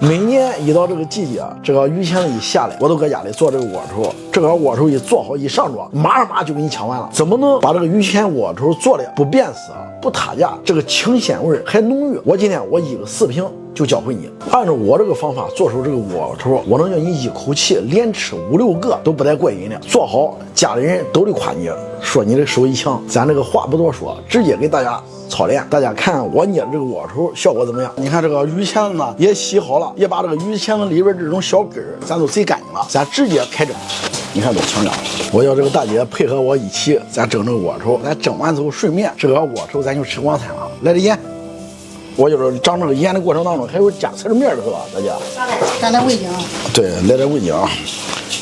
每年一到这个季节，这个雨前子一下来，我都搁家里做这个窝头。这个窝头一做好一上桌，马上就给你抢完了。怎么能把这个雨前窝头做的不变色、不塌架，这个清鲜味还浓郁？我今天我一个视频就教会你，按照我这个方法做出这个窝头，我能叫你一口气连吃5、6个都不带过瘾的。做好，家里人都得夸你，说你的手艺强。咱这个话不多说，直接给大家操练，大家看我捏的这个窝头效果怎么样？你看这个鱼钳子呢也洗好了，也把这个鱼钳子里边这种小根儿咱都洗干净了，咱直接开蒸。你看多清亮！我要这个大姐配合我一起，咱蒸这个窝头，咱蒸完之后顺便这个窝头咱就吃晚餐了。来点盐，我就是长这个盐的过程当中还有加刺面的是吧，大姐？加点味精。对，来点味精。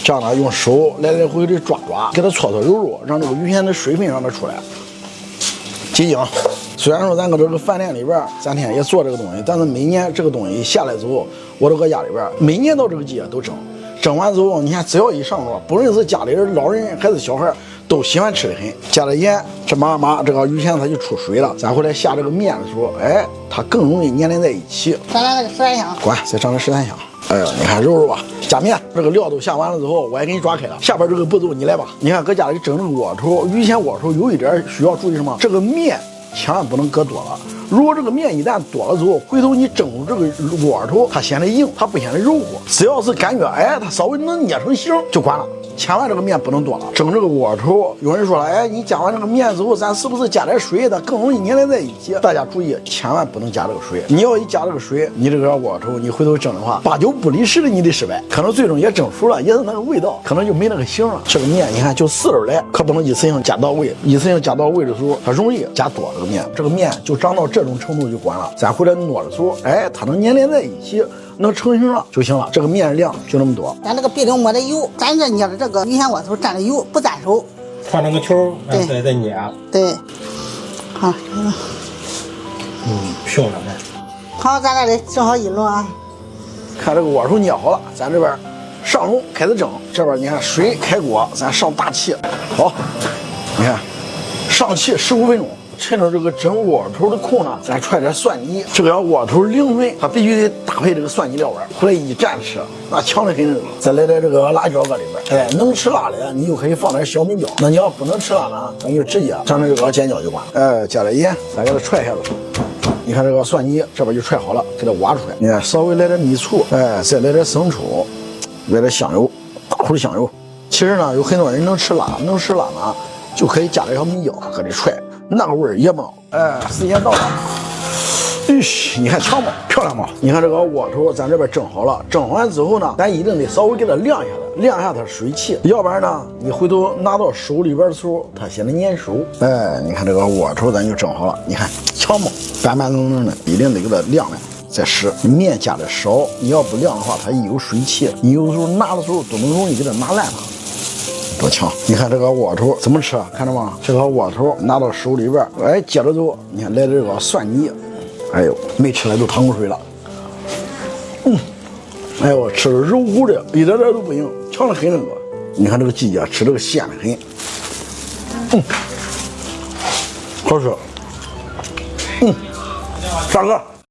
这样呢，用手来来回回的抓，给它搓揉揉，让这个鱼钳的水分让它出来。鸡精。虽然说咱搁这个饭店里边，咱天也做这个东西，但是每年这个东西下来之后，我都搁家里边，每年到这个季节都蒸。蒸完之后，你看只要一上桌，不论是家里人、老人还是小孩，都喜欢吃的很。加了盐，这这个鱼钳它就出水了。咱回来下这个面的时候，哎，它更容易粘连在一起。再来个13香，管，再上点13香。哎呀，你看揉揉吧，加面，这个料都下完了之后，我也给你抓开了。下边这个步骤你来吧。你看搁家里蒸这个窝头，鱼钳窝头有一点需要注意什么？这个面千万不能搁多了。如果这个面一旦多了之后，回头你蒸这个窝头，它显得硬，它不显得柔和。只要是感觉哎，它稍微能捏成形就管了。千万这个面不能多了。蒸这个窝头，有人说了，哎，你加完这个面之后，咱是不是加点水，它更容易粘连在一起？大家注意，千万不能加这个水。你要一加这个水，你这个窝头你回头蒸的话，8、9不离10的你得失败，可能最终也蒸熟了，也是那个味道，可能就没那个形了。这个面你看就4溜来，可不能一次性加到位。一次性加到位的时候，它容易加多这个面，这个面就长到这种程度就管了。咱回来挪的时候，哎，它能粘连在一起。能成型了就行了，这个面量就那么多。咱这个壁里抹的油，咱这捏的这个鱼钳窝头蘸的油不沾手，穿那个球，再捏。对，好，漂亮的。好，咱这里正好1轮啊。看这个窝头捏好了，咱这边上炉开始蒸。这边你看水开锅，咱上大气。好，你看上气15分钟。趁着这个蒸窝头的空呢，咱揣点蒜泥。这个要窝头灵魂，它必须得搭配这个蒜泥料味，回来一蘸吃，那强的很。再来点这个辣椒搁里边，哎，能吃辣的你就可以放点小米椒。那你要不能吃辣呢，咱就直接蘸着这个尖椒就完了。哎，加点盐，咱给它揣下子。你看这个蒜泥这边就揣好了，给它挖出来。你看稍微来点米醋，哎，再来点生抽，来点香油，大壶的香油。其实呢，有很多人能吃辣呢，就可以加点小米椒搁里揣。那个味儿也棒，哎，时间到了，你看强吗？漂亮吗？你看这个窝头，咱这边蒸好了，蒸完之后呢，咱一定得稍微给它晾一下子，晾一下它水汽，要不然呢，你回头拿到手里边的时候，它显得粘手。哎，你看这个窝头咱就蒸好了，你看强吗？板板正正的，一定得给它晾晾再吃。面加的少，你要不晾的话，它一有水汽，你有的时候拿的时候都能容易给它拿烂了。多强！你看这个窝头怎么吃？看着吗？这个窝头拿到手里边，哎，接着走。你看来这个蒜泥，哎呦，没吃来都淌口水了。哎呦，吃的柔乎的，一点点都不硬，强得很那个。你看这个季节吃这个鲜得很。好吃。大哥。